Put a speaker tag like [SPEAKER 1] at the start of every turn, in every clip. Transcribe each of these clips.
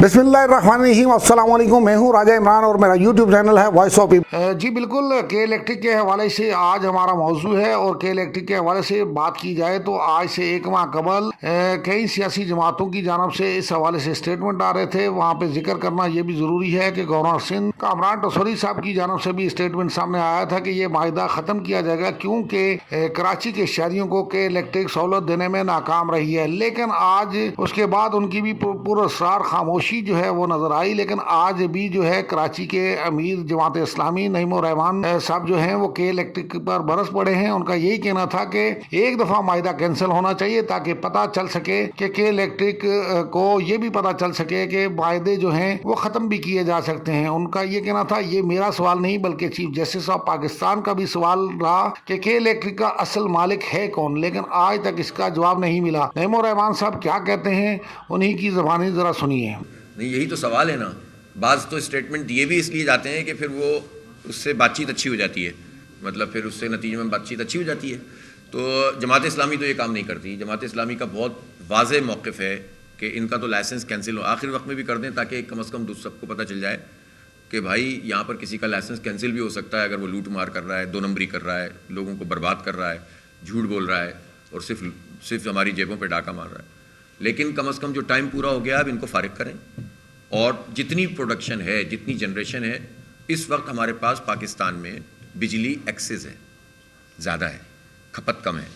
[SPEAKER 1] बिस्मिल्लाहिर्रहमानिर्रहीम, अस्सलाम वालेकुम। मैं हूँ राजा इमरान और मेरा यूट्यूब चैनल है वॉइस ऑफ पीपल। जी बिल्कुल, के इलेक्ट्रिक के हवाले से आज हमारा मौजू है और के इलेक्ट्रिक के हवाले से बात की जाए तो आज से एक माह कबल कई सियासी जमातों की जानब से इस हवाले से स्टेटमेंट आ रहे थे। वहाँ पे जिक्र करना ये भी ज़रूरी है कि गवर्नर सिंध कामरान टसोरी साहब की जानब से भी स्टेटमेंट सामने आया था कि ये माहिदा ख़त्म किया जाएगा क्योंकि कराची के शहरियों को के इलेक्ट्रिक सहूलत देने में नाकाम रही है। लेकिन आज उसके बाद उनकी भी पुरअसरार खामोशी जो है वो नजर आई। लेकिन आज भी जो है कराची के अमीर जमात इस्लामी नईमुर रहमान साहब जो हैं वो के इलेक्ट्रिक पर बरस पड़े हैं। उनका यही कहना था कि एक दफ़ा माहिदा कैंसिल होना चाहिए ताकि पता चल सके कि के इलेक्ट्रिक को ये भी पता चल सके कि माहिदे जो हैं वो ख़त्म भी किए जा सकते हैं। उनका ये कहना था, ये मेरा सवाल नहीं बल्कि चीफ जस्टिस ऑफ पाकिस्तान का भी सवाल रहा कि के इलेक्ट्रिक का असल मालिक है कौन, लेकिन आज तक इसका जवाब नहीं मिला। नईमुर रहमान साहब क्या कहते हैं, उन्हीं की ज़बानी ज़रा सुनिए।
[SPEAKER 2] नहीं, यही तो सवाल है ना। बाज़ तो स्टेटमेंट दिए भी इसलिए जाते हैं कि फिर वो उससे बातचीत अच्छी हो जाती है, मतलब फिर उससे नतीजे में बातचीत अच्छी हो जाती है। तो जमात इस्लामी तो ये काम नहीं करती। जमात इस्लामी का बहुत वाज़ेह मौक़िफ़ है कि इनका तो लाइसेंस कैंसिल हो, आखिर वक्त में भी कर दें ताकि कम से कम सबको पता चल जाए कि भाई यहाँ पर किसी का लाइसेंस कैंसिल भी हो सकता है अगर वो लूट मार कर रहा है, दो नंबरी कर रहा है, लोगों को बर्बाद कर रहा है, झूठ बोल रहा है और सिर्फ हमारी जेबों पर डाका मार रहा है। लेकिन कम से कम जो टाइम पूरा हो गया अब इनको फ़ारिग करें। और जितनी प्रोडक्शन है, जितनी जनरेशन है, इस वक्त हमारे पास पाकिस्तान में बिजली एक्सेस है, ज़्यादा है, खपत कम है।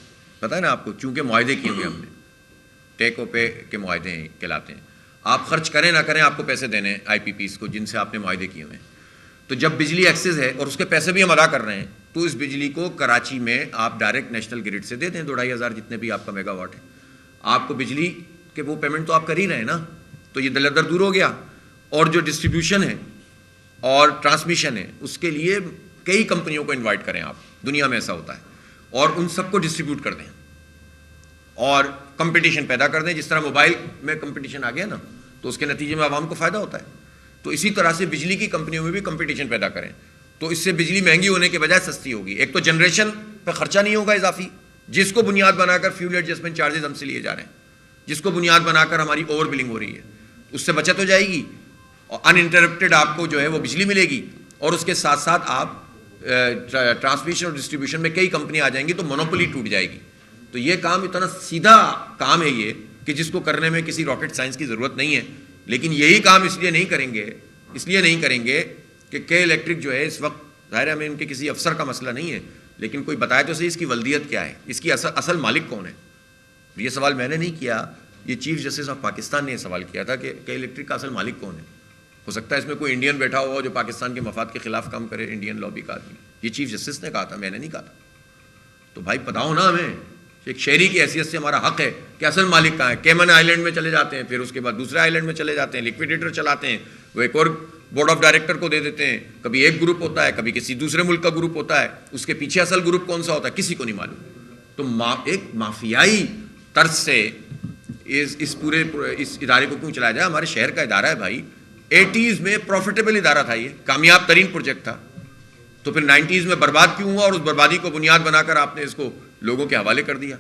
[SPEAKER 2] पता है ना आपको, चूँकि मुआहदे किए हुए हमने, टेक ओ पे के मुआहदे कहलाते हैं। आप खर्च करें ना करें आपको पैसे देने हैं IPPs को जिनसे आपने मुआहदे किए हुए हैं। तो जब बिजली एक्सेस है और उसके पैसे भी हम अदा कर रहे हैं तो इस बिजली को कराची में आप डायरेक्ट नेशनल ग्रिड से दे दें, 2-2.5 हज़ार जितने भी आपका मेगावाट है। आपको बिजली के वो पेमेंट तो आप कर ही रहे हैं ना, तो ये दलदर दूर हो गया। और जो डिस्ट्रीब्यूशन है और ट्रांसमिशन है उसके लिए कई कंपनियों को इनवाइट करें आप, दुनिया में ऐसा होता है, और उन सबको डिस्ट्रीब्यूट कर दें और कंपटीशन पैदा कर दें। जिस तरह मोबाइल में कंपटीशन आ गया ना, तो उसके नतीजे में आवाम को फ़ायदा होता है। तो इसी तरह से बिजली की कंपनियों में भी कंपटीशन पैदा करें, तो इससे बिजली महंगी होने के बजाय सस्ती होगी। एक तो जनरेशन पर खर्चा नहीं होगा इजाफी, जिसको बुनियाद बनाकर फ्यूल एडजस्टमेंट चार्जेस हमसे लिए जा रहे हैं, जिसको बुनियाद बनाकर हमारी ओवर बिलिंग हो रही है, उससे बचत हो जाएगी और अनइंटरप्टेड आपको जो है वो बिजली मिलेगी। और उसके साथ साथ आप ट्रांसमिशन और डिस्ट्रीब्यूशन में कई कंपनी आ जाएंगी तो मोनोपोली टूट जाएगी। तो ये काम इतना सीधा काम है ये कि जिसको करने में किसी रॉकेट साइंस की ज़रूरत नहीं है। लेकिन यही काम इसलिए नहीं करेंगे कि के इलेक्ट्रिक जो है इस वक्त, ज़ाहिर है हमें इनके किसी अफसर का मसला नहीं है, लेकिन कोई बताए तो सही इसकी वल्दियत क्या है, इसकी असल मालिक कौन है। ये सवाल मैंने नहीं किया, ये चीफ जस्टिस ऑफ पाकिस्तान ने सवाल किया था कि के इलेक्ट्रिक का असल मालिक कौन है। हो सकता है इसमें कोई इंडियन बैठा हुआ जो पाकिस्तान के मफाद के खिलाफ काम करे, इंडियन लॉबी का आदमी। ये चीफ जस्टिस ने कहा था, मैंने नहीं कहा था। तो भाई बताओ ना हमें, एक शहरी की हैसियत से हमारा हक है कि असल मालिक कहाँ है। कैमन आइलैंड में चले जाते हैं, फिर उसके बाद दूसरे आइलैंड में चले जाते हैं, लिक्विडेटर चलाते हैं, वो एक और बोर्ड ऑफ डायरेक्टर को दे देते हैं। कभी एक ग्रुप होता है, कभी किसी दूसरे मुल्क का ग्रुप होता है, उसके पीछे असल ग्रुप कौन सा होता है किसी को नहीं मालूम। तो एक माफियाई तर्ज से इस इदारे को क्यों चलाया जाए। हमारे शहर का इदारा है भाई, 80s में प्रॉफिटेबल इदारा था, ये कामयाब तरीन प्रोजेक्ट था, तो फिर 90s में बर्बाद क्यों हुआ और उस बर्बादी को बुनियाद बनाकर आपने इसको लोगों के हवाले कर दिया।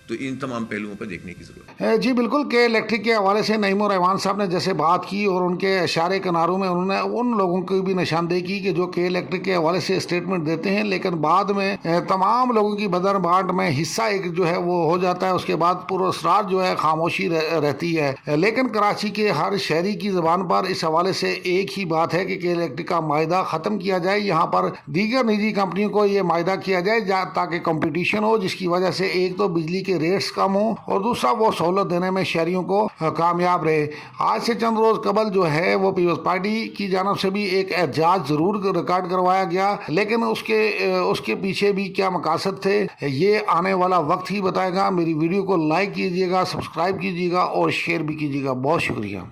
[SPEAKER 2] तो इन तमाम पहलुओं पर देखने की ज़रूरत है।
[SPEAKER 1] जी बिल्कुल, के इलेक्ट्रिक के हवाले से नईमुर रहमान साहब ने जैसे बात की और उनके इशारे किनारों में उन्होंने उन लोगों की भी निशानदेही की कि जो के इलेक्ट्रिक के हवाले से स्टेटमेंट देते हैं लेकिन बाद में तमाम लोगों की बदर बाट में हिस्सा एक जो है वो हो जाता है, उसके बाद पुरअसरार जो है खामोशी रहती है। लेकिन कराची के हर शहरी की ज़बान पर इस हवाले से एक ही बात है कि इलेक्ट्रिक का माहिदा ख़त्म किया जाए, यहाँ पर दीगर निजी कंपनियों को ये माहिदा किया जाए ताकि कंपटीशन हो, जिसकी वजह से एक तो बिजली के रेट्स कम हो और दूसरा वो सहूलत देने में शहरियों को कामयाब रहे। आज से चंद रोज कबल जो है वो पीपल्स पार्टी की जानब से भी एक एहतजाज जरूर रिकॉर्ड करवाया गया, लेकिन उसके पीछे भी क्या मकासद थे ये आने वाला वक्त ही बताएगा। मेरी वीडियो को लाइक कीजिएगा, सब्सक्राइब कीजिएगा और शेयर भी कीजिएगा। बहुत शुक्रिया।